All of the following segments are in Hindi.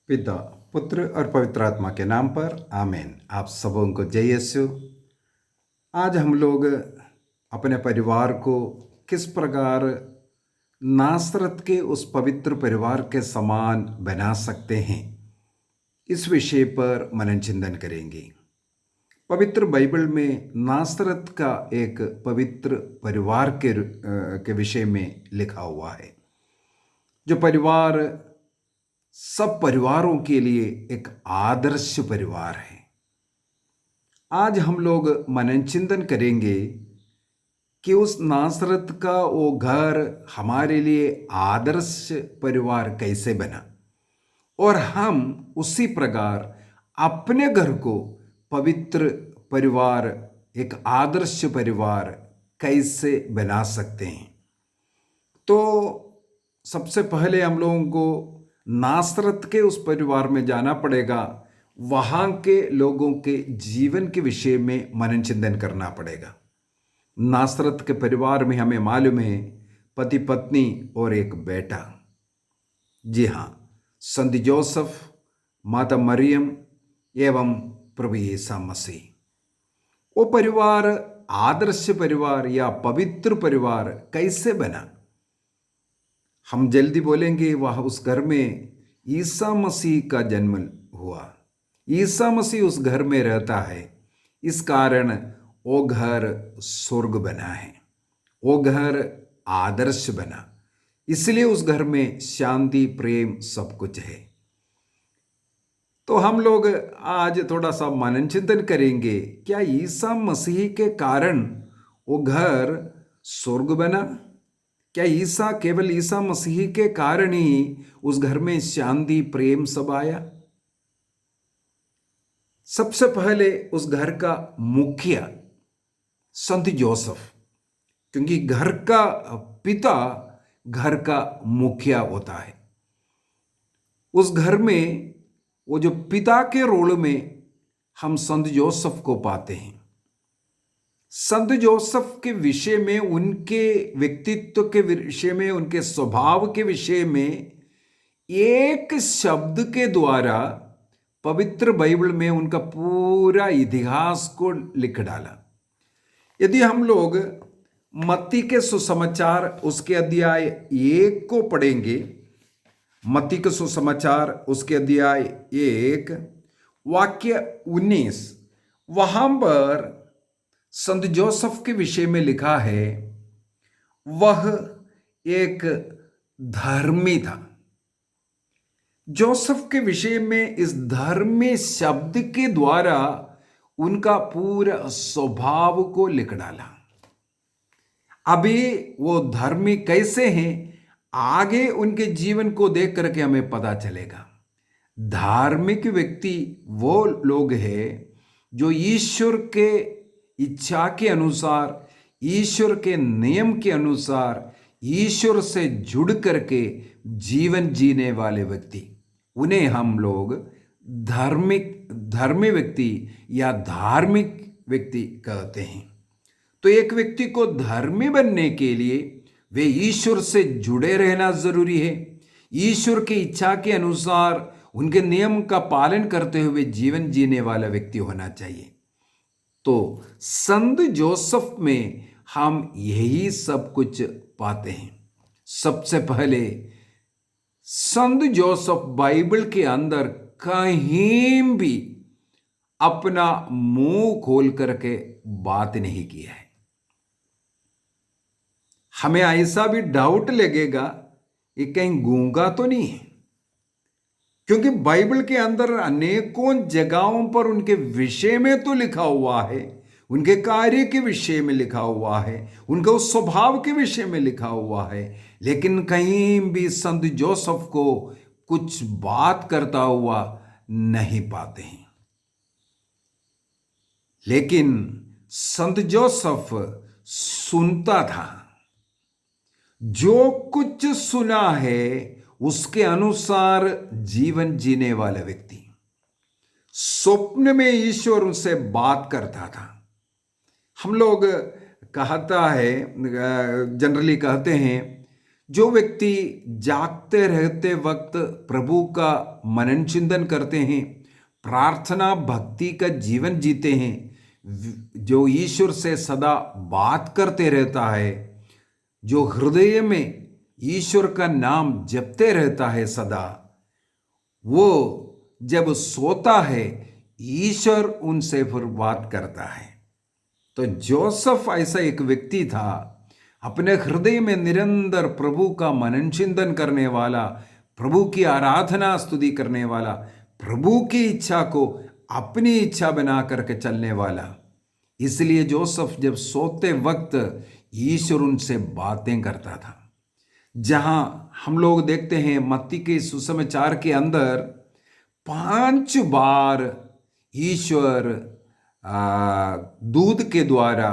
पिता, पुत्र और पवित्र आत्मा के नाम पर आमीन। आप सबों को जय यीशु। आज हम लोग अपने परिवार को किस प्रकार नासरत के उस पवित्र परिवार के समान बना सकते हैं, इस विषय पर मनन चिंतन करेंगे। पवित्र बाइबल में नासरत का एक पवित्र परिवार के विषय में लिखा हुआ है, जो परिवार सब परिवारों के लिए एक आदर्श परिवार है। आज हम लोग मनन चिंतन करेंगे कि उस नासरत का वो घर हमारे लिए आदर्श परिवार कैसे बना, और हम उसी प्रकार अपने घर को पवित्र परिवार, एक आदर्श परिवार कैसे बना सकते हैं। तो सबसे पहले हम लोगों को नासरत के उस परिवार में जाना पड़ेगा, वहाँ के लोगों के जीवन के विषय में मनन चिंतन करना पड़ेगा। नासरत के परिवार में हमें मालूम है पति पत्नी और एक बेटा, जी हाँ, संत जोसेफ, माता मरियम एवं प्रभु यीशु मसीह। वो परिवार आदर्श परिवार या पवित्र परिवार कैसे बना, हम जल्दी बोलेंगे। वह उस घर में ईसा मसीह का जन्म हुआ, ईसा मसीह उस घर में रहता है, इस कारण वो घर स्वर्ग बना है, वो घर आदर्श बना, इसलिए उस घर में शांति, प्रेम सब कुछ है। तो हम लोग आज थोड़ा सा मनन चिंतन करेंगे, क्या ईसा मसीह के कारण वो घर स्वर्ग बना? क्या ईसा, केवल ईसा मसीह के कारण ही उस घर में शांति, प्रेम सब आया? सबसे पहले उस घर का मुखिया संत जोसेफ, क्योंकि घर का पिता घर का मुखिया होता है। उस घर में वो जो पिता के रोल में हम संत जोसेफ को पाते हैं। संत जोसेफ के विषय में, उनके व्यक्तित्व के विषय में, उनके स्वभाव के विषय में एक शब्द के द्वारा पवित्र बाइबल में उनका पूरा इतिहास को लिख डाला। यदि हम लोग मत्ती के सुसमाचार उसके अध्याय 1 को पढ़ेंगे, मत्ती के सुसमाचार उसके अध्याय 1 वाक्य 19, वहां पर संत जोसेफ के विषय में लिखा है, वह एक धर्मी था। जोसेफ के विषय में इस धर्मी शब्द के द्वारा उनका पूरा स्वभाव को लिख डाला। अभी वो धर्मी कैसे हैं, आगे उनके जीवन को देख करके हमें पता चलेगा। धार्मिक व्यक्ति वो लोग हैं जो ईश्वर के इच्छा के अनुसार, ईश्वर के नियम के अनुसार, ईश्वर से जुड़ करके जीवन जीने वाले व्यक्ति, उन्हें हम लोग धर्मी व्यक्ति या धार्मिक व्यक्ति कहते हैं। तो एक व्यक्ति को धर्मी बनने के लिए वे ईश्वर से जुड़े रहना जरूरी है, ईश्वर की इच्छा के अनुसार उनके नियम का पालन करते हुए जीवन जीने वाला व्यक्ति होना चाहिए। तो संत जोसेफ में हम यही सब कुछ पाते हैं। सबसे पहले संत जोसेफ बाइबल के अंदर कहीं भी अपना मुंह खोल करके बात नहीं किया है। हमें ऐसा भी डाउट लगेगा ये कहीं गूंगा तो नहीं है, क्योंकि बाइबल के अंदर अनेकों जगहों पर उनके विषय में तो लिखा हुआ है, उनके कार्य के विषय में लिखा हुआ है, उनके उस स्वभाव के विषय में लिखा हुआ है, लेकिन कहीं भी संत जोसेफ को कुछ बात करता हुआ नहीं पाते हैं। लेकिन संत जोसेफ सुनता था, जो कुछ सुना है उसके अनुसार जीवन जीने वाला व्यक्ति। स्वप्न में ईश्वर उनसे बात करता था। हम लोग कहता है, जनरली कहते हैं, जो व्यक्ति जागते रहते वक्त प्रभु का मनन चिंतन करते हैं, प्रार्थना भक्ति का जीवन जीते हैं, जो ईश्वर से सदा बात करते रहता है, जो हृदय में ईश्वर का नाम जपते रहता है सदा, वो जब सोता है ईश्वर उनसे फिर बात करता है। तो जोसेफ ऐसा एक व्यक्ति था, अपने हृदय में निरंतर प्रभु का मनन चिंतन करने वाला, प्रभु की आराधना स्तुति करने वाला, प्रभु की इच्छा को अपनी इच्छा बना करके चलने वाला। इसलिए जोसेफ जब सोते वक्त ईश्वर उनसे बातें करता था। जहां हम लोग देखते हैं मत्ती के सुसमाचार के अंदर 5 बार ईश्वर दूत के द्वारा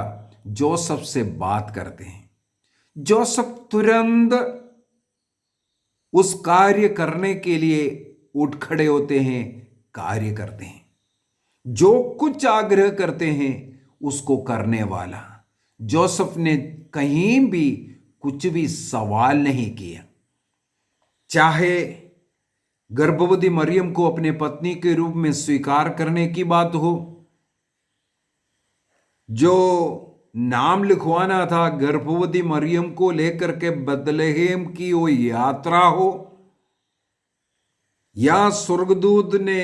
जोसेफ से बात करते हैं। जोसेफ तुरंत उस कार्य करने के लिए उठ खड़े होते हैं, कार्य करते हैं। जो कुछ आग्रह करते हैं उसको करने वाला। जोसेफ ने कहीं भी कुछ भी सवाल नहीं किया। चाहे गर्भवती मरियम को अपने पत्नी के रूप में स्वीकार करने की बात हो, जो नाम लिखवाना था गर्भवती मरियम को लेकर के बदलेहम की वो यात्रा हो, या स्वर्गदूत ने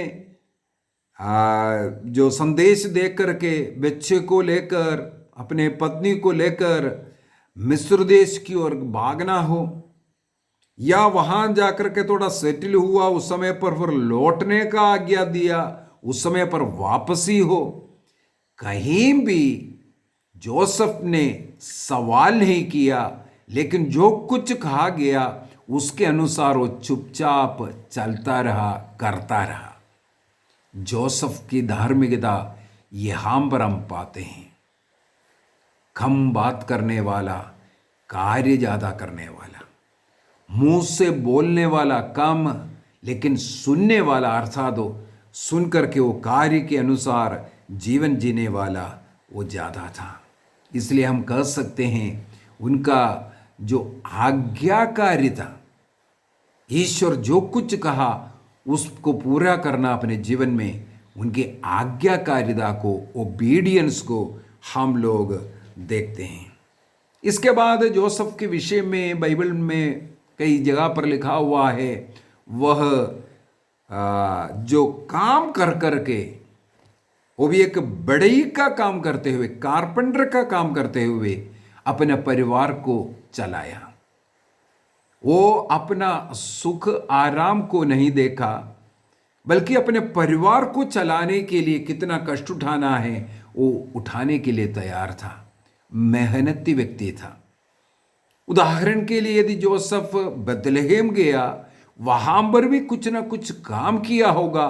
जो संदेश दे करके बच्चे को लेकर अपने पत्नी को लेकर मिस्र देश की ओर भागना हो, या वहां जाकर के थोड़ा सेटल हुआ उस समय पर फिर लौटने का आज्ञा दिया, उस समय पर वापसी हो, कहीं भी जोसेफ ने सवाल नहीं किया। लेकिन जो कुछ कहा गया उसके अनुसार वो चुपचाप चलता रहा, करता रहा। जोसेफ की धार्मिकता यहां पर हम पाते हैं। कम बात करने वाला, कार्य ज्यादा करने वाला, मुंह से बोलने वाला कम, लेकिन सुनने वाला, अर्थात सुन करके वो कार्य के अनुसार जीवन जीने वाला वो ज्यादा था। इसलिए हम कह सकते हैं उनका जो आज्ञाकारिता, ईश्वर जो कुछ कहा उसको पूरा करना अपने जीवन में, उनके आज्ञाकारिता को, ओबीडियंस को हम लोग देखते हैं। इसके बाद जोसेफ के विषय में बाइबल में कई जगह पर लिखा हुआ है, वह जो काम कर करके, वो भी एक बढ़ई का काम करते हुए, कारपेंटर का काम करते हुए अपने परिवार को चलाया। वो अपना सुख आराम को नहीं देखा, बल्कि अपने परिवार को चलाने के लिए कितना कष्ट उठाना है वो उठाने के लिए तैयार था। मेहनती व्यक्ति था। उदाहरण के लिए यदि जोसेफ बदलेहम गया, वहां पर भी कुछ ना कुछ काम किया होगा,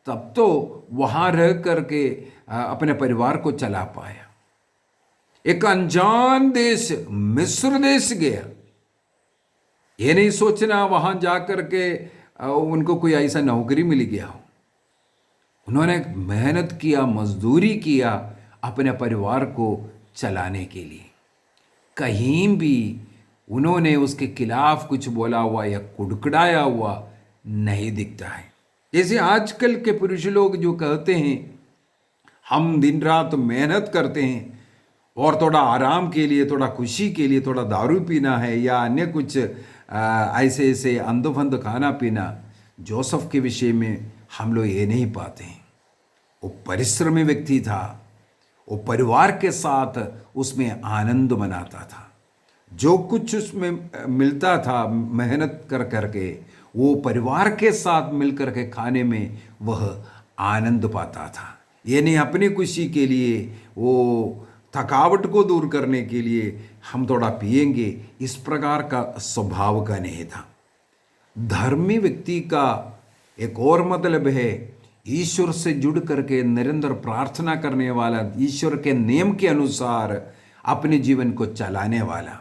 तब तो वहां रह करके अपने परिवार को चला पाया। एक अनजान देश मिस्र देश गया, ये नहीं सोचना वहां जाकर के उनको कोई ऐसा नौकरी मिल गया हो। उन्होंने मेहनत किया, मजदूरी किया अपने परिवार को चलाने के लिए। कहीं भी उन्होंने उसके खिलाफ कुछ बोला हुआ या कुड़कुड़ाया हुआ नहीं दिखता है। जैसे आजकल के पुरुष लोग जो कहते हैं हम दिन रात मेहनत करते हैं और थोड़ा आराम के लिए, थोड़ा खुशी के लिए थोड़ा दारू पीना है या अन्य कुछ ऐसे ऐसे अंधोफंद खाना पीना, जोसेफ के विषय में हम लोग ये नहीं पाते हैं। वो परिश्रमी व्यक्ति था, वो परिवार के साथ उसमें आनंद मनाता था। जो कुछ उसमें मिलता था मेहनत कर करके, वो परिवार के साथ मिलकर के खाने में वह आनंद पाता था। ये नहीं अपनी खुशी के लिए, वो थकावट को दूर करने के लिए हम थोड़ा पिएंगे, इस प्रकार का स्वभाव का नहीं था। धर्मी व्यक्ति का एक और मतलब है ईश्वर से जुड़ करके निरंतर प्रार्थना करने वाला, ईश्वर के नियम के अनुसार अपने जीवन को चलाने वाला।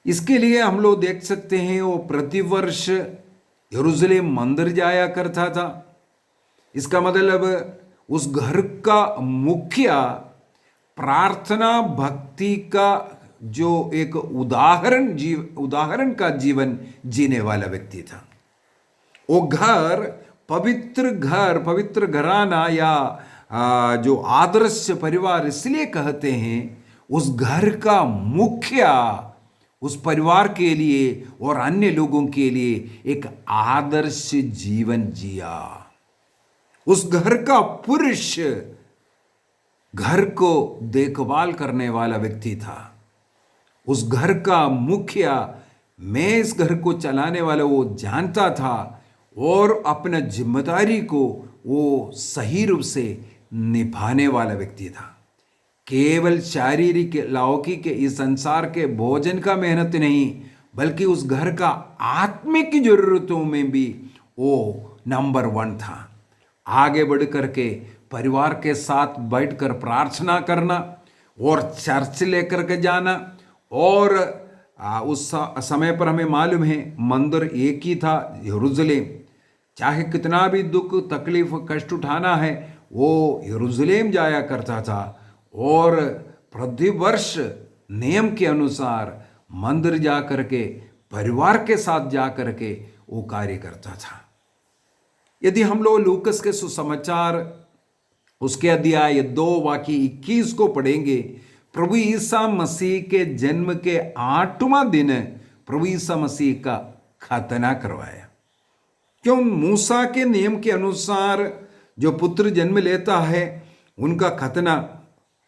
इसके लिए हम लोग देख सकते हैं वो प्रतिवर्ष यरूशलेम मंदिर जाया करता था। इसका मतलब उस घर का मुखिया प्रार्थना भक्ति का जो एक उदाहरण का जीवन जीने वाला व्यक्ति था। वो घर, पवित्र घराना या जो आदर्श परिवार इसलिए कहते हैं, उस घर का मुखिया उस परिवार के लिए और अन्य लोगों के लिए एक आदर्श जीवन जिया। उस घर का पुरुष घर को देखभाल करने वाला व्यक्ति था। उस घर का मुखिया, मैं इस घर को चलाने वाला, वो जानता था और अपना जिम्मेदारी को वो सही रूप से निभाने वाला व्यक्ति था। केवल शारीरिक लौकिक इस संसार के भोजन का मेहनत नहीं, बल्कि उस घर का आत्मिक जरूरतों में भी वो नंबर 1 था। आगे बढ़ करके परिवार के साथ बैठकर प्रार्थना करना और चर्च लेकर के जाना, और उस समय पर हमें मालूम है मंदिर एक ही था, यरूशलेम। चाहे कितना भी दुख तकलीफ कष्ट उठाना है, वो यरूशलेम जाया करता था और प्रतिवर्ष नियम के अनुसार मंदिर जा करके परिवार के साथ जा करके वो कार्य करता था। यदि हम लोग लूकस के सुसमाचार उसके अध्याय 2 वाक्य 21 को पढ़ेंगे, प्रभु ईसा मसीह के जन्म के 8वां दिन प्रभु ईसा मसीह का खतना करवाया। क्यों? मूसा के नियम के अनुसार जो पुत्र जन्म लेता है उनका खतना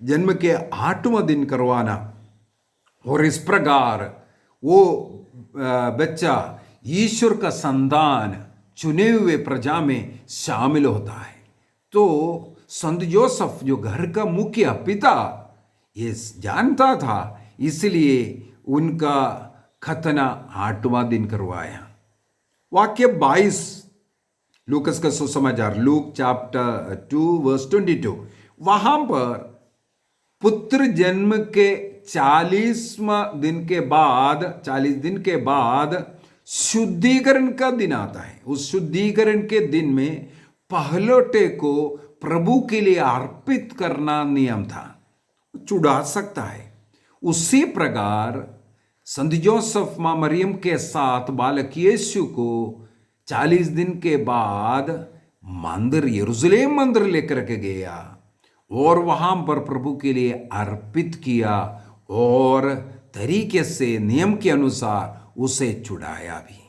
जन्म के 8वां दिन करवाना, और इस प्रकार वो बच्चा ईश्वर का संतान चुने हुए प्रजा में शामिल होता है। तो संत जोसेफ जो घर का मुखिया पिता ये जानता था, इसलिए उनका खतना 8वां दिन करवाया। वाक्य 22 लूकस का सुसमाचार, लूक चैप्टर 2 वर्स 22, वहां पर पुत्र जन्म के 40 दिन के बाद शुद्धिकरण का दिन आता है। उस शुद्धिकरण के दिन में पहलौठे को प्रभु के लिए अर्पित करना नियम था, चुड़ा सकता है। उसी प्रकार संत जोसेफ मां मरियम के साथ बालक यीशु को 40 दिन के बाद मंदिर, यरूशलेम मंदिर लेकर के गया और वहां पर प्रभु के लिए अर्पित किया और तरीके से नियम के अनुसार उसे चुड़ाया भी।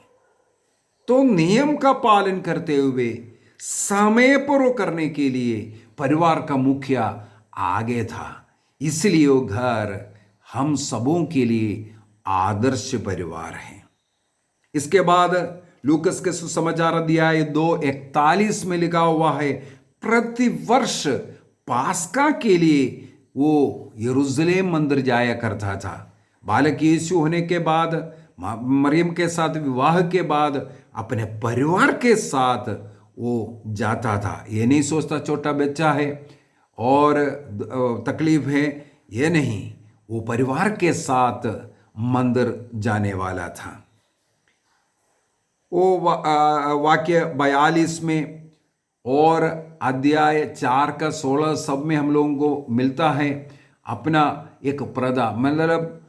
तो नियम का पालन करते हुए समय पर वो करने के लिए परिवार का मुखिया आगे था। इसलिए वो घर हम सबों के लिए आदर्श परिवार है। इसके बाद लूकस के सुसमाचार अध्याय 2:41 में लिखा हुआ है, प्रतिवर्ष पास्का के लिए वो यरूशलेम मंदिर जाया करता था। बालक यीशु होने के बाद, मरियम के साथ विवाह के बाद अपने परिवार के साथ वो जाता था। ये नहीं सोचता छोटा बच्चा है और तकलीफ है, ये नहीं, वो परिवार के साथ मंदिर जाने वाला था। वो वाक्य 42 में और अध्याय 4 का 16 सब में हम लोगों को मिलता है अपना एक प्रदा, मतलब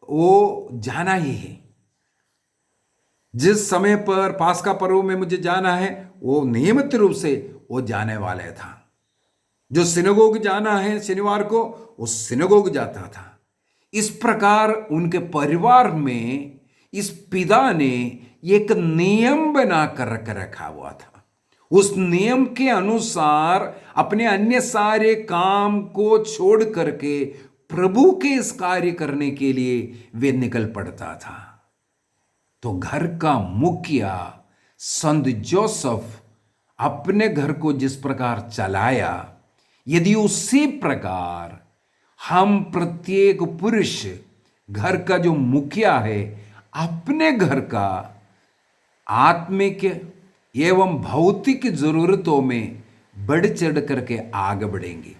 वो जाना ही है। जिस समय पर पास्का पर्व में मुझे जाना है, वो नियमित रूप से वो जाने वाला था। जो सिनेगोग जाना है शनिवार को, वो सिनेगोग जाता था। इस प्रकार उनके परिवार में इस पिता ने एक नियम बना कर रखा हुआ था। उस नियम के अनुसार अपने अन्य सारे काम को छोड़ करके प्रभु के इस कार्य करने के लिए वे निकल पड़ता था। तो घर का मुखिया संत जोसेफ अपने घर को जिस प्रकार चलाया, यदि उसी प्रकार हम प्रत्येक पुरुष घर का जो मुखिया है अपने घर का आत्मिक एवं भौतिक जरूरतों में बढ़ चढ़ करके आगे बढ़ेंगे।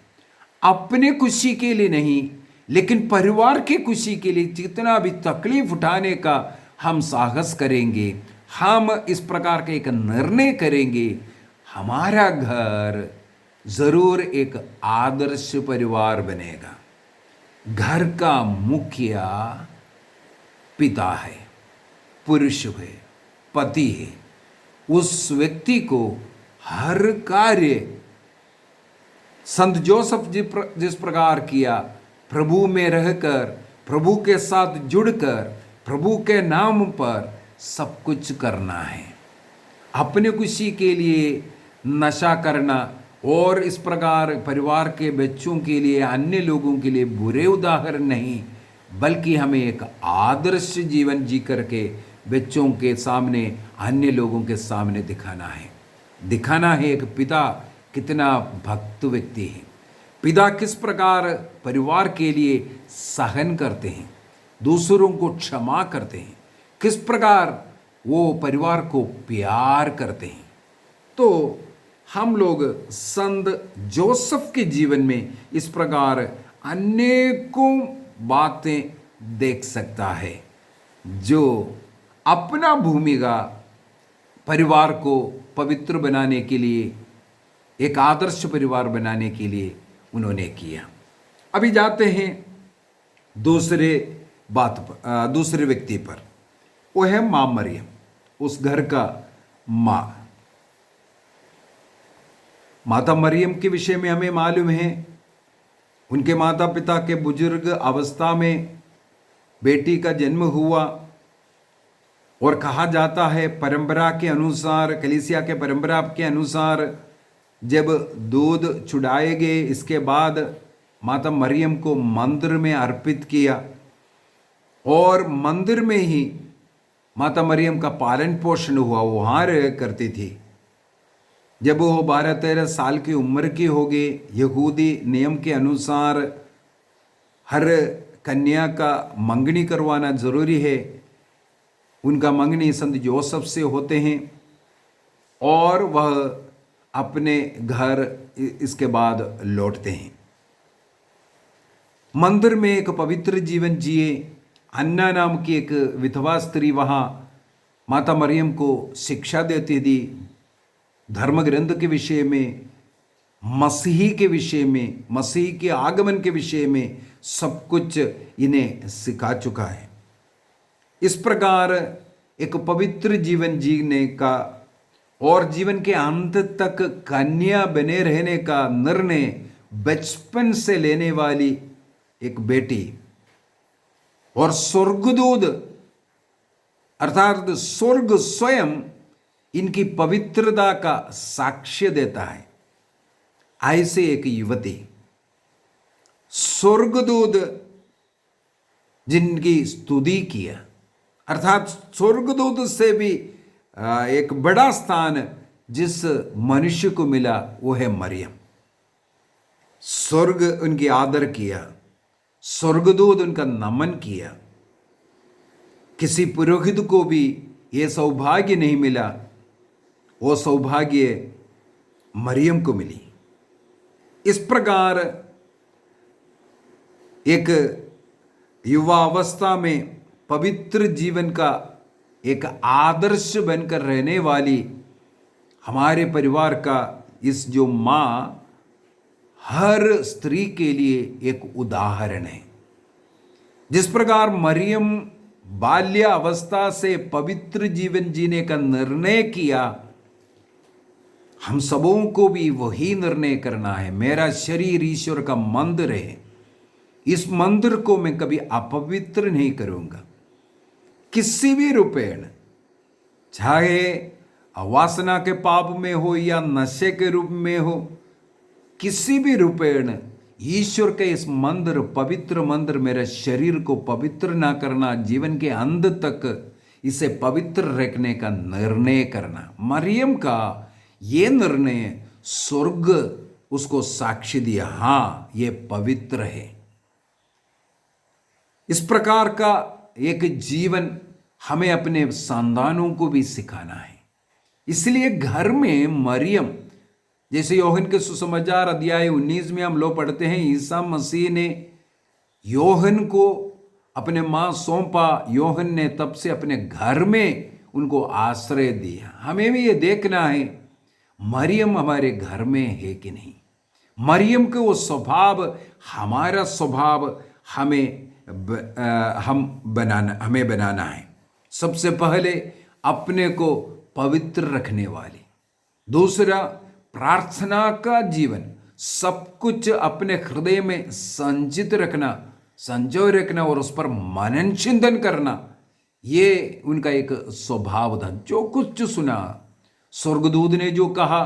अपने खुशी के लिए नहीं, लेकिन परिवार की खुशी के लिए जितना भी तकलीफ उठाने का हम साहस करेंगे, हम इस प्रकार का एक निर्णय करेंगे, हमारा घर जरूर एक आदर्श परिवार बनेगा। घर का मुखिया पिता है, पुरुष है, पति है। उस व्यक्ति को हर कार्य संत जोसेफ जिस प्रकार किया, प्रभु में रहकर, प्रभु के साथ जुड़कर, प्रभु के नाम पर सब कुछ करना है। अपने खुशी के लिए नशा करना और इस प्रकार परिवार के बच्चों के लिए, अन्य लोगों के लिए बुरे उदाहरण नहीं, बल्कि हमें एक आदर्श जीवन जी करके बच्चों के सामने, अन्य लोगों के सामने दिखाना है एक पिता कितना भक्त व्यक्ति है। पिता किस प्रकार परिवार के लिए सहन करते हैं, दूसरों को क्षमा करते हैं, किस प्रकार वो परिवार को प्यार करते हैं। तो हम लोग संत जोसेफ के जीवन में इस प्रकार अनेकों बातें देख सकता है, जो अपना भूमिका परिवार को पवित्र बनाने के लिए, एक आदर्श परिवार बनाने के लिए उन्होंने किया। अभी जाते हैं दूसरे व्यक्ति पर। वो है माँ मरियम, उस घर का माँ। माता मरियम के विषय में हमें मालूम है, उनके माता पिता के बुजुर्ग अवस्था में बेटी का जन्म हुआ और कहा जाता है परंपरा के अनुसार, कलीसिया के परंपरा के अनुसार, जब दूध चुढ़ाए गए इसके बाद माता मरियम को मंदिर में अर्पित किया और मंदिर में ही माता मरियम का पालन पोषण हुआ, वहाँ रह करती थी। जब वो 12-13 साल की उम्र की हो गई, यहूदी नियम के अनुसार हर कन्या का मंगनी करवाना जरूरी है। उनका मंगनी संत जोसेफ से होते हैं और वह अपने घर इसके बाद लौटते हैं। मंदिर में एक पवित्र जीवन जिए। अन्ना नाम की एक विधवा स्त्री वहाँ माता मरियम को शिक्षा देती थी, धर्म ग्रंथ के विषय में, मसीह के विषय में, मसीह के आगमन के विषय में सब कुछ इन्हें सिखा चुका है। इस प्रकार एक पवित्र जीवन जीने का और जीवन के अंत तक कन्या बने रहने का निर्णय बचपन से लेने वाली एक बेटी, और स्वर्गदूत अर्थात स्वर्ग स्वयं इनकी पवित्रता का साक्ष्य देता है। ऐसे एक युवती, स्वर्गदूत जिनकी स्तुति किया, अर्थात स्वर्गदूत से भी एक बड़ा स्थान जिस मनुष्य को मिला वो है मरियम। स्वर्ग उनकी आदर किया, स्वर्गदूत उनका नमन किया। किसी पुरोहित को भी ये सौभाग्य नहीं मिला, वो सौभाग्य मरियम को मिली। इस प्रकार एक युवा अवस्था में पवित्र जीवन का एक आदर्श बनकर रहने वाली हमारे परिवार का इस जो माँ हर स्त्री के लिए एक उदाहरण है। जिस प्रकार मरियम बाल्य अवस्था से पवित्र जीवन जीने का निर्णय किया, हम सबों को भी वही निर्णय करना है। मेरा शरीर ईश्वर का मंदिर है, इस मंदिर को मैं कभी अपवित्र नहीं करूंगा किसी भी रूपेण, चाहे वासना के पाप में हो या नशे के रूप में हो, किसी भी रूपेण ईश्वर के इस मंदिर, पवित्र मंदिर, मेरे शरीर को पवित्र ना करना, जीवन के अंत तक इसे पवित्र रखने का निर्णय करना। मरियम का ये निर्णय स्वर्ग उसको साक्षी दिया, हाँ ये पवित्र है। इस प्रकार का एक जीवन हमें अपने संतानों को भी सिखाना है। इसलिए घर में मरियम, जैसे योहन के सुसमाचार अध्याय 19 में हम लोग पढ़ते हैं, ईसा मसीह ने योहन को अपने माँ सौंपा, योहन ने तब से अपने घर में उनको आश्रय दिया। हमें भी ये देखना है मरियम हमारे घर में है कि नहीं। मरियम का वो स्वभाव हमारा स्वभाव हमें बनाना है। सबसे पहले अपने को पवित्र रखने वाली, दूसरा प्रार्थना का जीवन, सब कुछ अपने हृदय में संचित रखना, संजोए रखना और उस पर मनन चिंतन करना, ये उनका एक स्वभाव था। जो कुछ सुना, स्वर्गदूत ने जो कहा,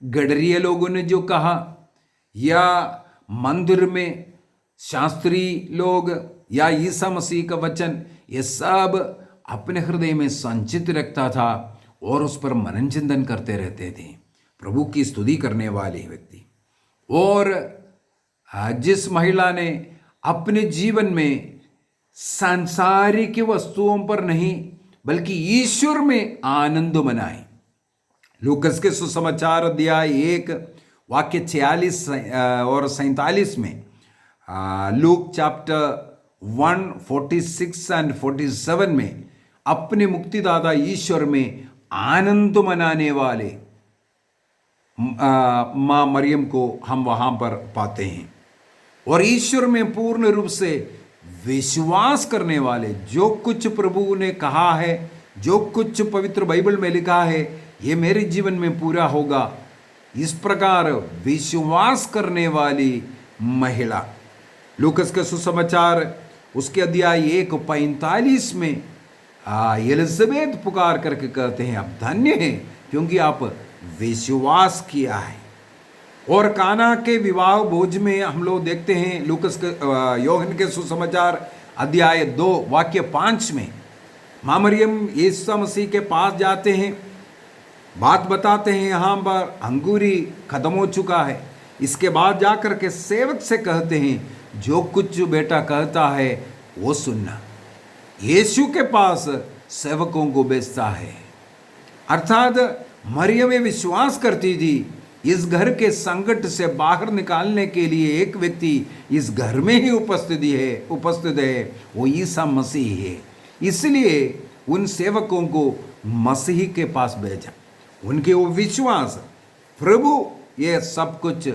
गडरिया लोगों ने जो कहा, या मंदिर में शास्त्री लोग या ईसा मसीह का वचन, ये सब अपने हृदय में संचित रखता था और उस पर मनन चिंतन करते रहते थे। प्रभु की स्तुति करने वाले व्यक्ति। और जिस महिला ने अपने जीवन में सांसारिक वस्तुओं पर नहीं बल्कि ईश्वर में आनंद मनाए। लूकस के सुसमाचार अध्याय 1 वाक्य 46 और 47 में, लूक चैप्टर 1:46 एंड 47 में अपने मुक्तिदाता ईश्वर में आनंद मनाने वाले माँ मरियम को हम वहाँ पर पाते हैं। और ईश्वर में पूर्ण रूप से विश्वास करने वाले, जो कुछ प्रभु ने कहा है, जो कुछ पवित्र बाइबल में लिखा है, ये मेरे जीवन में पूरा होगा, इस प्रकार विश्वास करने वाली महिला। लूकस के सुसमाचार उसके अध्याय 1:45 में एलिजाबेथ पुकार करके कहते हैं, आप धन्य हैं क्योंकि आप विश्वास किया है। और काना के विवाह भोज में हम लोग देखते हैं, लूकस के यूहन्ना के सुसमाचार अध्याय 2 वाक्य 5 में माँ मरियम यीशु मसीह के पास जाते हैं, बात बताते हैं, यहाँ पर अंगूरी खत्म हो चुका है। इसके बाद जाकर के सेवक से कहते हैं, जो कुछ बेटा कहता है वो सुनना। यीशु के पास सेवकों को भेजता है। अर्थात मरियम विश्वास करती थी, इस घर के संकट से बाहर निकालने के लिए एक व्यक्ति इस घर में ही उपस्थित है, वो ईसा मसीह है। इसलिए उन सेवकों को मसीह के पास भेजा। उनके वो विश्वास, प्रभु ये सब कुछ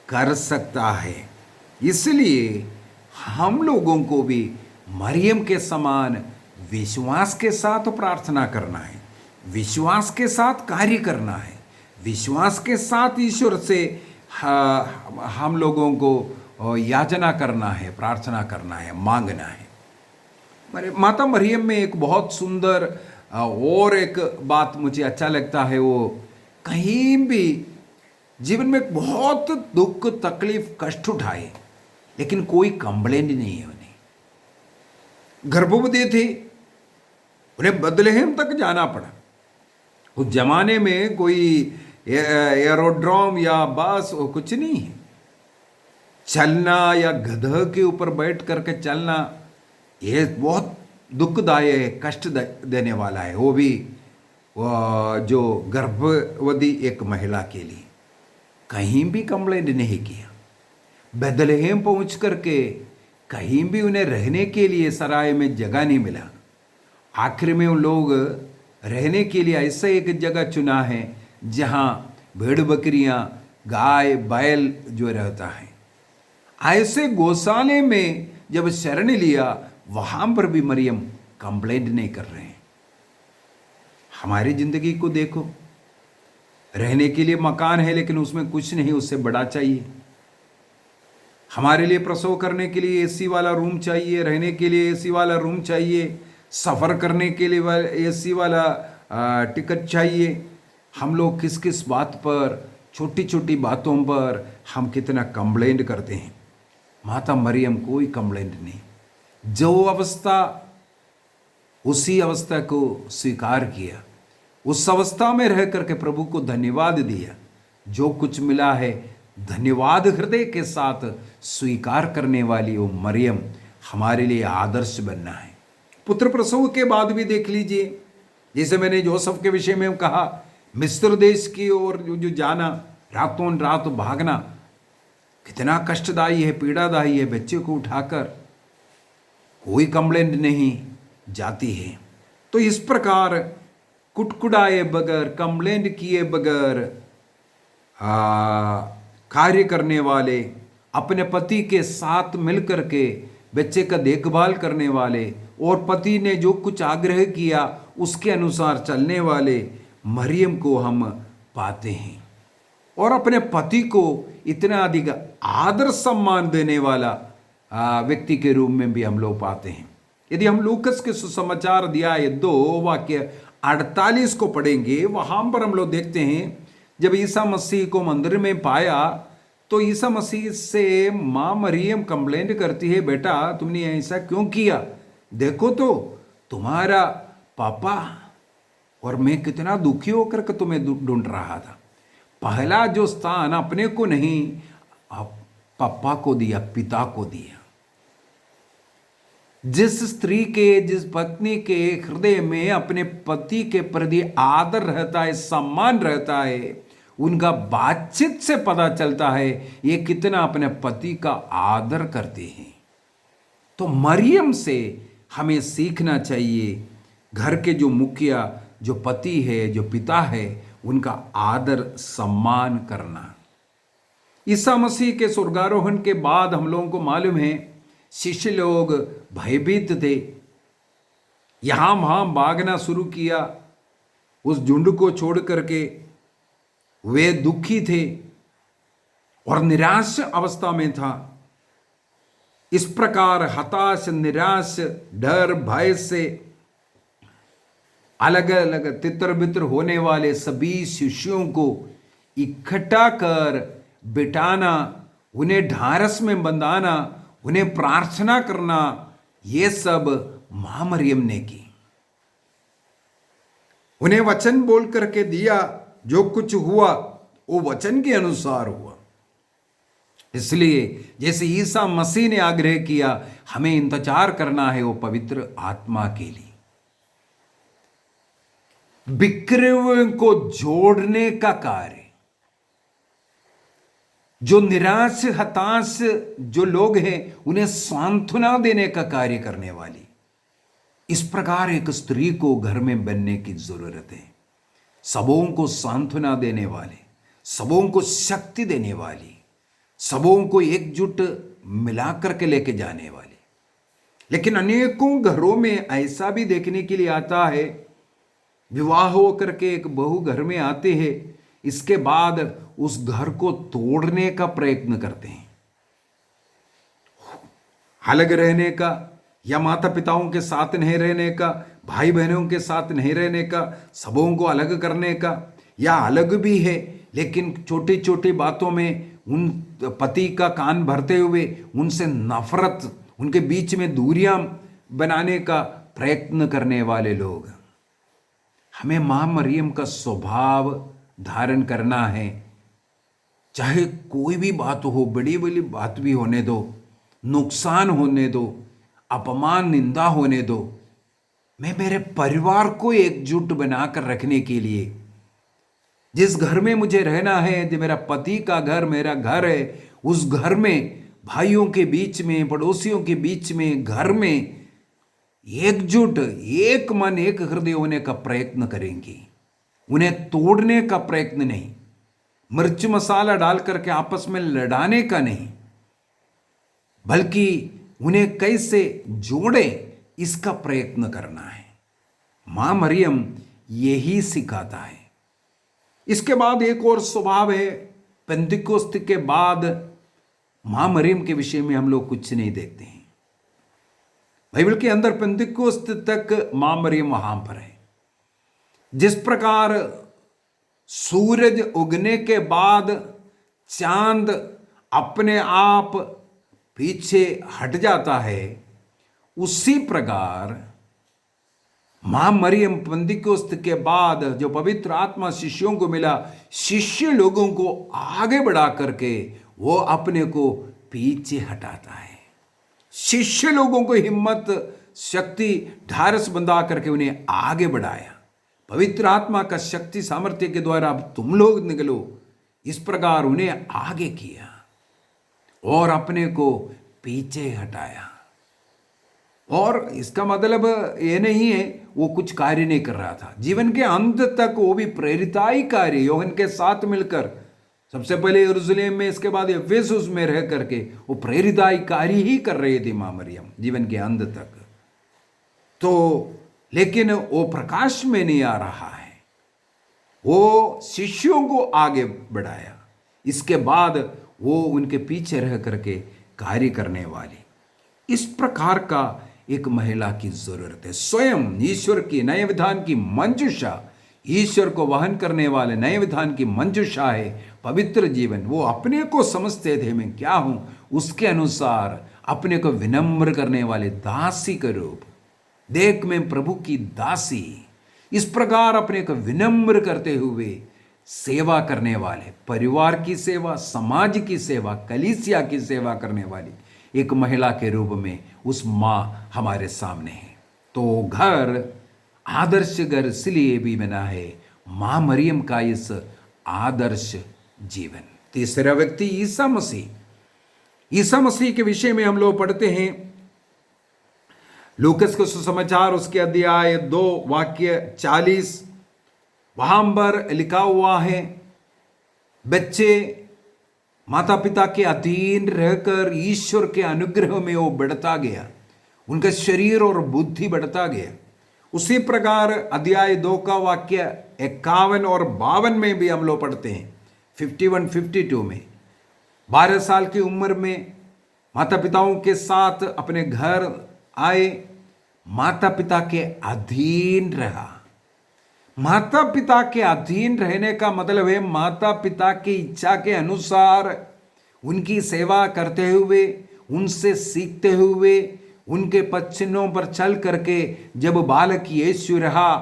कर सकता है। इसलिए हम लोगों को भी मरियम के समान विश्वास के साथ प्रार्थना करना है, विश्वास के साथ कार्य करना है, विश्वास के साथ ईश्वर से हम लोगों को याचना करना है, प्रार्थना करना है, मांगना है। माता मरियम में एक बहुत सुंदर और एक बात मुझे अच्छा लगता है, वो कहीं भी जीवन में बहुत दुख तकलीफ कष्ट उठाए लेकिन कोई कंप्लेंट नहीं है। उन्हें गर्भवती थी, उन्हें बदलेहम तक जाना पड़ा। उस जमाने में कोई एरोड्रोम या बस कुछ नहीं है। चलना या गधा के ऊपर बैठ करके चलना ये बहुत दुखदायक है, कष्ट देने वाला है, वो भी जो गर्भवती एक महिला के लिए। कहीं भी कंप्लेंट नहीं किया। बेथलेहम पहुंच करके कहीं भी उन्हें रहने के लिए सराय में जगह नहीं मिला। आखिर में उन लोग रहने के लिए ऐसा एक जगह चुना है जहां भेड़ बकरियां, गाय बैल जो रहता है, ऐसे गौशाले में जब शरण लिया, वहां पर भी मरियम कंप्लेंट नहीं कर रहे हैं। हमारी जिंदगी को देखो, रहने के लिए मकान है लेकिन उसमें कुछ नहीं, उससे बड़ा चाहिए। हमारे लिए प्रसव करने के लिए एसी वाला रूम चाहिए, रहने के लिए एसी वाला रूम चाहिए, सफ़र करने के लिए एसी वाला टिकट चाहिए। हम लोग किस किस बात पर, छोटी छोटी बातों पर हम कितना कंप्लेंट करते हैं। माता मरियम कोई कंप्लेंट नहीं, जो अवस्था उसी अवस्था को स्वीकार किया, उस अवस्था में रह करके प्रभु को धन्यवाद दिया। जो कुछ मिला है धन्यवाद हृदय के साथ स्वीकार करने वाली वो मरियम हमारे लिए आदर्श बनना है। पुत्र प्रसव के बाद भी देख लीजिए, जैसे मैंने जोसेफ के विषय में कहा, मिस्र देश की ओर जो जाना, रातों रात भागना कितना कष्टदायी है, पीड़ादायी है। बच्चे को उठाकर कोई कंप्लेंट नहीं जाती है। तो इस प्रकार कुटकुटाए बगैर, कंप्लेंट किए बगैर कार्य करने वाले, अपने पति के साथ मिलकर के बच्चे का देखभाल करने वाले और पति ने जो कुछ आग्रह किया उसके अनुसार चलने वाले मरियम को हम पाते हैं। और अपने पति को इतना अधिक आदर सम्मान देने वाला व्यक्ति के रूप में भी हम लोग पाते हैं। यदि हम लूकस के सुसमाचार अध्याय 2 वाक्य 48 को पढ़ेंगे, वहां पर हम लोग देखते हैं जब ईसा मसीह को मंदिर में पाया तो ईसा मसीह से माँ मरियम कंप्लेंट करती है, बेटा तुमने ऐसा क्यों किया? देखो तो तुम्हारा पापा और मैं कितना दुखी होकर के तुम्हें ढूंढ रहा था। पहला जो स्थान अपने को नहीं, पापा को दिया, पिता को दिया। जिस स्त्री के, जिस पत्नी के हृदय में अपने पति के प्रति आदर रहता है, सम्मान रहता है, उनका बातचीत से पता चलता है ये कितना अपने पति का आदर करते हैं। तो मरियम से हमें सीखना चाहिए, घर के जो मुखिया, जो पति है, जो पिता है, उनका आदर सम्मान करना। ईसा मसीह के स्वर्गारोहण के बाद हम लोगों को मालूम है शिष्य लोग भयभीत थे, यहां वहां भागना शुरू किया। उस झुंड को छोड़ करके वे दुखी थे और निराश अवस्था में था। इस प्रकार हताश, निराश, डर, भय से अलग अलग तितर बितर होने वाले सभी शिष्यों को इकट्ठा कर बिठाना, उन्हें ढारस में बंधाना, उन्हें प्रार्थना करना, ये सब मां मरियम ने की। उन्हें वचन बोल करके दिया, जो कुछ हुआ वो वचन के अनुसार हुआ। इसलिए जैसे ईसा मसीह ने आग्रह किया, हमें इंतजार करना है वो पवित्र आत्मा के लिए। बिखरे हुए को जोड़ने का कार्य, जो निराश, हताश जो लोग हैं उन्हें सांत्वना देने का कार्य करने वाली, इस प्रकार एक स्त्री को घर में बनने की जरूरत है। सबों को सांत्वना देने वाले, सबों को शक्ति देने वाली, सबों को एकजुट मिलाकर के लेके जाने वाली। लेकिन अनेकों घरों में ऐसा भी देखने के लिए आता है, विवाह होकर के एक बहू घर में आते हैं, इसके बाद उस घर को तोड़ने का प्रयत्न करते हैं, अलग रहने का, या माता पिताओं के साथ नहीं रहने का, भाई बहनों के साथ नहीं रहने का, सबों को अलग करने का, या अलग भी है लेकिन छोटी छोटी बातों में उन पति का कान भरते हुए उनसे नफरत, उनके बीच में दूरियां बनाने का प्रयत्न करने वाले लोग। हमें मां मरियम का स्वभाव धारण करना है। चाहे कोई भी बात हो, बड़ी बड़ी बात भी होने दो, नुकसान होने दो, अपमान, निंदा होने दो, मैं मेरे परिवार को एकजुट बनाकर रखने के लिए, जिस घर में मुझे रहना है, जो मेरा पति का घर, मेरा घर है, उस घर में भाइयों के बीच में, पड़ोसियों के बीच में, घर में एकजुट, एक मन, एक हृदय होने का प्रयत्न करेंगे। उन्हें तोड़ने का प्रयत्न नहीं, मिर्च मसाला डाल करके आपस में लड़ाने का नहीं, बल्कि उन्हें कैसे जोड़े इसका प्रयत्न करना है। मां मरियम यही सिखाता है। इसके बाद एक और स्वभाव है, पेंतिकोस्त के बाद मां मरियम के विषय में हम लोग कुछ नहीं देखते हैं। बाइबल के अंदर पेंतिकोस्त तक मां मरियम वहां पर है। जिस प्रकार सूरज उगने के बाद चांद अपने आप पीछे हट जाता है, उसी प्रकार मां मरियम पेंतिकोस्त के बाद जो पवित्र आत्मा शिष्यों को मिला, शिष्य लोगों को आगे बढ़ा करके वो अपने को पीछे हटाता है। शिष्य लोगों को हिम्मत, शक्ति, ढारस बंधा करके उन्हें आगे बढ़ाया। पवित्र आत्मा का शक्ति सामर्थ्य के द्वारा अब तुम लोग निकलो, इस प्रकार उन्हें आगे किया और अपने को पीछे हटाया। और इसका मतलब ये नहीं है वो कुछ कार्य नहीं कर रहा था, जीवन के अंत तक वो भी प्रेरिताई कार्य योहन के साथ मिलकर सबसे पहले यरूशलेम में, इसके बाद एफेसुस में रह करके वो प्रेरिताई कार्य ही कर रही थी मां मरियम जीवन के अंत तक। तो लेकिन वो प्रकाश में नहीं आ रहा है, वो शिष्यों को आगे बढ़ाया, इसके बाद वो उनके पीछे रह करके कार्य करने वाली, इस प्रकार का एक महिला की जरूरत है। स्वयं ईश्वर की नए विधान की मंजूषा, ईश्वर को वहन करने वाले नए विधान की मंजूषा है पवित्र जीवन। वो अपने को समझते थे मैं क्या हूं, उसके अनुसार अपने को विनम्र करने वाले दासी का रूप, देख मैं प्रभु की दासी, इस प्रकार अपने को विनम्र करते हुए सेवा करने वाले, परिवार की सेवा, समाज की सेवा, कलीसिया की सेवा करने वाली एक महिला के रूप में उस माँ हमारे सामने है। तो घर, आदर्श घर इसलिए भी बना है माँ मरियम का इस आदर्श जीवन। तीसरा व्यक्ति ईसा मसीह। ईसा मसीह के विषय में हम लोग पढ़ते हैं लूकस को सुसमाचार उसके अध्याय 2 वाक्य 40, वहां पर लिखा हुआ है, बच्चे माता पिता के अधीन रहकर ईश्वर के अनुग्रह में वो बढ़ता गया, उनका शरीर और बुद्धि बढ़ता गया। उसी प्रकार अध्याय 2 का वाक्य 51 और 52 में भी हम लोग पढ़ते हैं, 51-52 में, 12 साल की उम्र में माता पिताओं के साथ अपने घर आए, माता पिता के अधीन रहा। माता पिता के अधीन रहने का मतलब है माता पिता की इच्छा के अनुसार उनकी सेवा करते हुए, उनसे सीखते हुए, उनके पच्छिनों पर चल करके जब बालक यीशु रहा,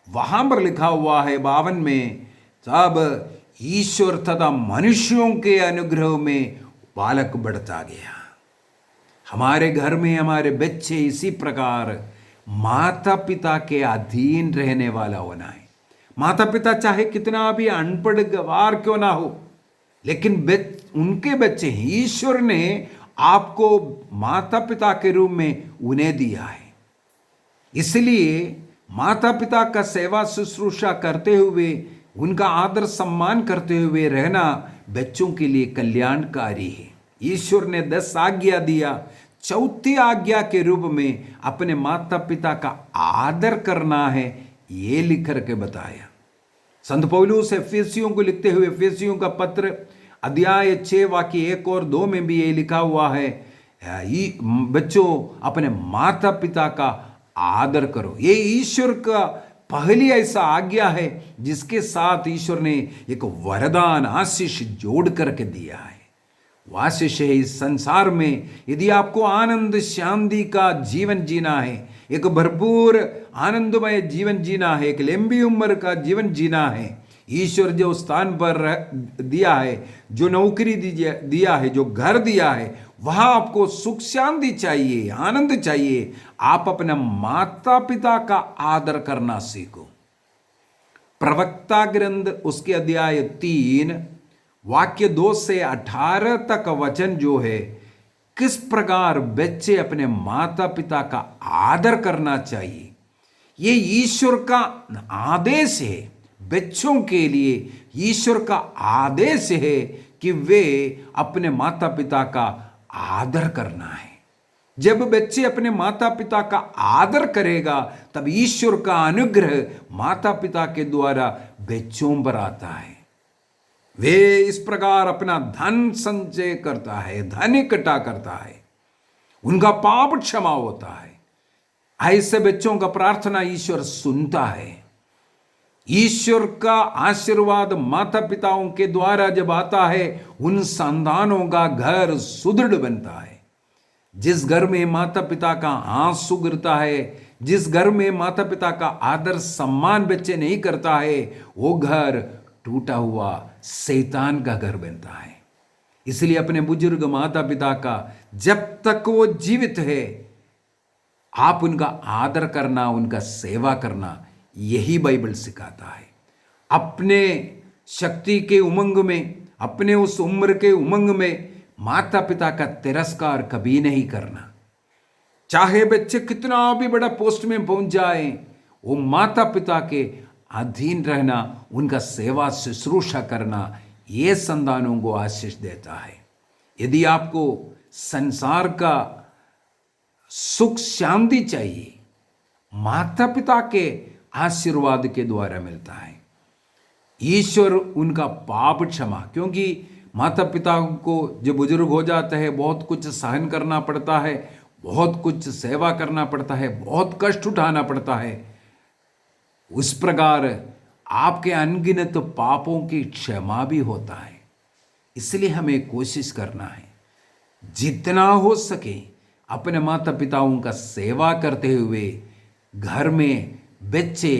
वहां पर लिखा हुआ है 52 में, तब ईश्वर तथा मनुष्यों के अनुग्रह में बालक बढ़ता गया। हमारे घर में हमारे बच्चे इसी प्रकार माता पिता के अधीन रहने वाला होना है। माता पिता चाहे कितना भी अनपढ़ गवार क्यों ना हो, लेकिन उनके बच्चे हैं। ईश्वर ने आपको माता पिता के रूप में उन्हें दिया है, इसलिए माता पिता का सेवा शुश्रूषा करते हुए, उनका आदर सम्मान करते हुए रहना बच्चों के लिए कल्याणकारी है। ईश्वर ने 10 आज्ञा दिया, चौथी आज्ञा के रूप में अपने माता पिता का आदर करना है, ये लिख करके बताया। संत पौलुस एफेसियों को लिखते हुए एफेसियों का पत्र अध्याय 6 वाक्य 1 और 2 में भी ये लिखा हुआ है, बच्चों अपने माता पिता का आदर करो। ये ईश्वर का पहली ऐसा आज्ञा है जिसके साथ ईश्वर ने एक वरदान आशीष जोड़ करके दिया है। आशीष है इस संसार में यदि आपको आनंद शांति का जीवन जीना है, एक भरपूर आनंदमय जीवन जीना है, एक लंबी उम्र का जीवन जीना है, ईश्वर जो स्थान पर दिया है, जो नौकरी दिया है, जो घर दिया है, वहां आपको सुख शांति चाहिए, आनंद चाहिए, आप अपने माता पिता का आदर करना सीखो। प्रवक्ता ग्रंथ उसके अध्याय 3 वाक्य 2 से 18 तक वचन जो है, किस प्रकार बच्चे अपने माता पिता का आदर करना चाहिए, ये ईश्वर का आदेश है। बच्चों के लिए ईश्वर का आदेश है कि वे अपने माता पिता का आदर करना है। जब बच्चे अपने माता पिता का आदर करेगा, तब ईश्वर का अनुग्रह माता पिता के द्वारा बच्चों पर आता है। वे इस प्रकार अपना धन संचय करता है, धन इकट्ठा करता है, उनका पाप क्षमा होता है। ऐसे बच्चों का प्रार्थना ईश्वर सुनता है। ईश्वर का आशीर्वाद माता पिताओं के द्वारा जब आता है, उन संतानों का घर सुदृढ़ बनता है। जिस घर में माता पिता का आंसू गिरता है, जिस घर में माता पिता का आदर सम्मान बच्चे नहीं करता है, वो घर टूटा हुआ शैतान का घर बनता है। इसलिए अपने बुजुर्ग माता पिता का जब तक वो जीवित है, आप उनका आदर करना, उनका सेवा करना, यही बाइबल सिखाता है। अपने शक्ति के उमंग में, अपने उस उम्र के उमंग में माता पिता का तिरस्कार कभी नहीं करना। चाहे बच्चे कितना भी बड़ा पोस्ट में पहुंच जाए, वो माता पिता के अधीन रहना, उनका सेवा शुश्रूषा करना, ये संतानों को आशीष देता है। यदि आपको संसार का सुख शांति चाहिए, माता पिता के आशीर्वाद के द्वारा मिलता है। ईश्वर उनका पाप क्षमा, क्योंकि माता पिता को जो बुजुर्ग हो जाता है बहुत कुछ सहन करना पड़ता है, बहुत कुछ सेवा करना पड़ता है, बहुत कष्ट उठाना पड़ता है। उस प्रकार आपके अनगिनत पापों की क्षमा भी होता है। इसलिए हमें कोशिश करना है जितना हो सके अपने माता पिताओं का सेवा करते हुए घर में बच्चे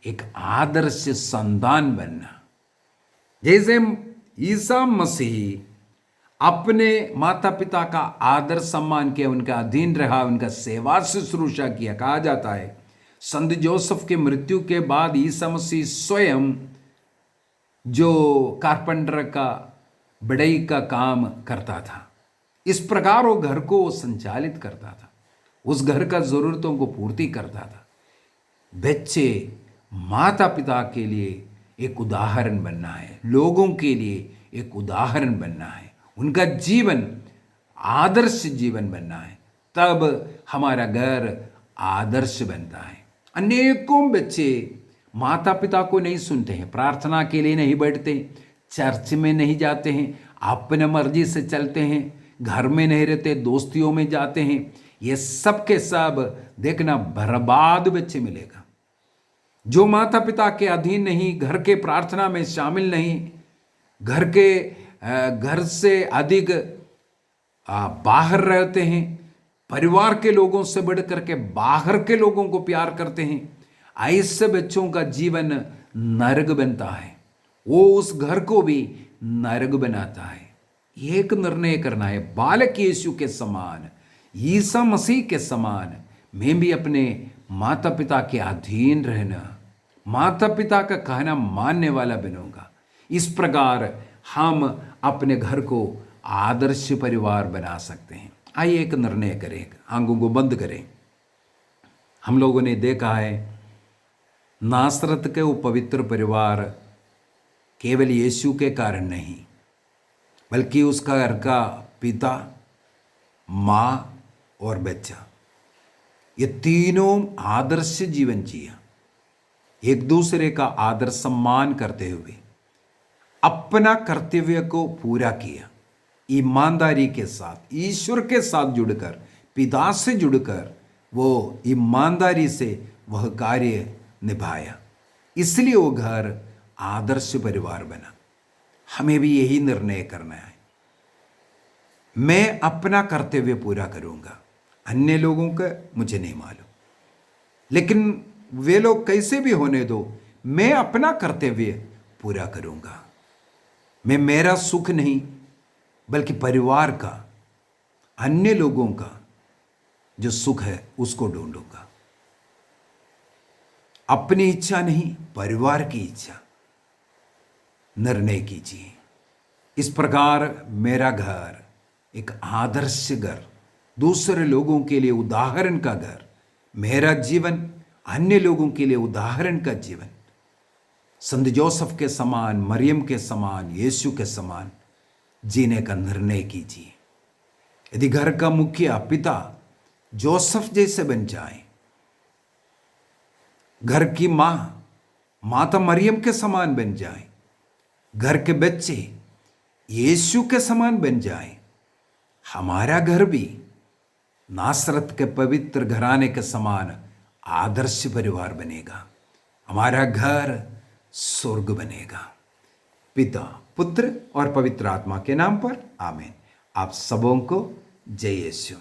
एक आदर्श संतान बनना। जैसे ईसा मसीह अपने माता पिता का आदर सम्मान किया, उनका अधीन रहा, उनका सेवा शुश्रूषा किया। कहा जाता है संत जोसेफ के मृत्यु के बाद ईसा मसीह स्वयं जो कारपेंटर का बढ़ई का काम करता था, इस प्रकार वो घर को संचालित करता था, उस घर का जरूरतों को पूर्ति करता था। बच्चे माता पिता के लिए एक उदाहरण बनना है, लोगों के लिए एक उदाहरण बनना है, उनका जीवन आदर्श जीवन बनना है, तब हमारा घर आदर्श बनता है। अनेकों बच्चे माता पिता को नहीं सुनते हैं, प्रार्थना के लिए नहीं बैठते, चर्च में नहीं जाते हैं, अपने मर्जी से चलते हैं, घर में नहीं रहते, दोस्तियों में जाते हैं। ये सब के सब देखना बर्बाद बच्चे मिलेगा। जो माता पिता के अधीन नहीं, घर के प्रार्थना में शामिल नहीं, घर से अधिक बाहर रहते हैं, परिवार के लोगों से बढ़ करके बाहर के लोगों को प्यार करते हैं, ऐसे बच्चों का जीवन नरक बनता है। वो उस घर को भी नरक बनाता है। एक निर्णय करना है, बालक यीशु के समान, ईसा मसीह के समान मैं भी अपने माता पिता के अधीन रहना, माता पिता का कहना मानने वाला बनूंगा। इस प्रकार हम अपने घर को आदर्श परिवार बना सकते हैं। आइए एक निर्णय करें, आंखों को बंद करें। हम लोगों ने देखा है नासरत के वो पवित्र परिवार केवल यीशु के कारण नहीं, बल्कि उसका घर का पिता, माँ और बच्चा, ये तीनों आदर्श जीवन जिया, एक दूसरे का आदर सम्मान करते हुए अपना कर्तव्य को पूरा किया, ईमानदारी के साथ, ईश्वर के साथ जुड़कर, पिता से जुड़कर वो ईमानदारी से वह कार्य निभाया। इसलिए वो घर आदर्श परिवार बना। हमें भी यही निर्णय करना है, मैं अपना कर्तव्य पूरा करूंगा, अन्य लोगों का मुझे नहीं मालूम, लेकिन वे लोग कैसे भी होने दो, मैं अपना कर्तव्य पूरा करूंगा। मैं मेरा सुख नहीं बल्कि परिवार का, अन्य लोगों का जो सुख है उसको ढूंढूंगा। अपनी इच्छा नहीं, परिवार की इच्छा निर्णय कीजिए। इस प्रकार मेरा घर एक आदर्श घर, दूसरे लोगों के लिए उदाहरण का घर, मेरा जीवन अन्य लोगों के लिए उदाहरण का जीवन, संत जोसेफ के समान, मरियम के समान, यीशु के समान जीने का निर्णय कीजिए। यदि घर का मुखिया पिता जोसेफ जैसे बन जाए, घर की माता मरियम के समान बन जाए, घर के बच्चे यीशु के समान बन जाए, हमारा घर भी नासरत के पवित्र घराने के समान आदर्श परिवार बनेगा। हमारा घर स्वर्ग बनेगा। पिता, पुत्र और पवित्र आत्मा के नाम पर आमीन। आप सबों को जय यीशु।